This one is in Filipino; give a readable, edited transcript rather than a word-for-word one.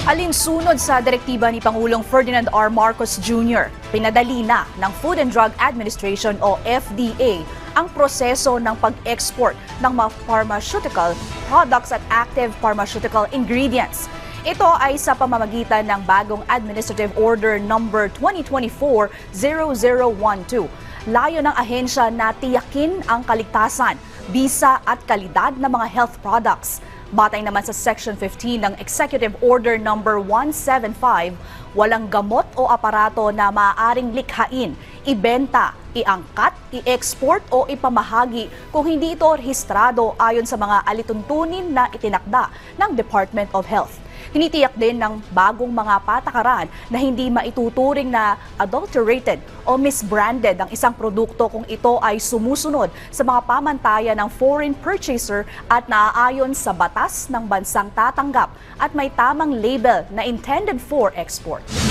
Alinsunod sa direktiba ni Pangulong Ferdinand R. Marcos Jr., pinadali na ng Food and Drug Administration o FDA ang proseso ng pag-export ng mga pharmaceutical products at active pharmaceutical ingredients. Ito ay sa pamamagitan ng bagong Administrative Order Number 2024-0012. Layo ng ahensya na tiyakin ang kaligtasan, bisa at kalidad ng mga health products. Batay naman sa Section 15 ng Executive Order Number 175, walang gamot o aparato na maaaring likhain, ibenta, iangkat, i-export o ipamahagi kung hindi ito rehistrado ayon sa mga alituntunin na itinakda ng Department of Health. Tinitiyak din ng bagong mga patakaran na hindi maituturing na adulterated o misbranded ang isang produkto kung ito ay sumusunod sa mga pamantayan ng foreign purchaser at naaayon sa batas ng bansang tatanggap at may tamang label na intended for export.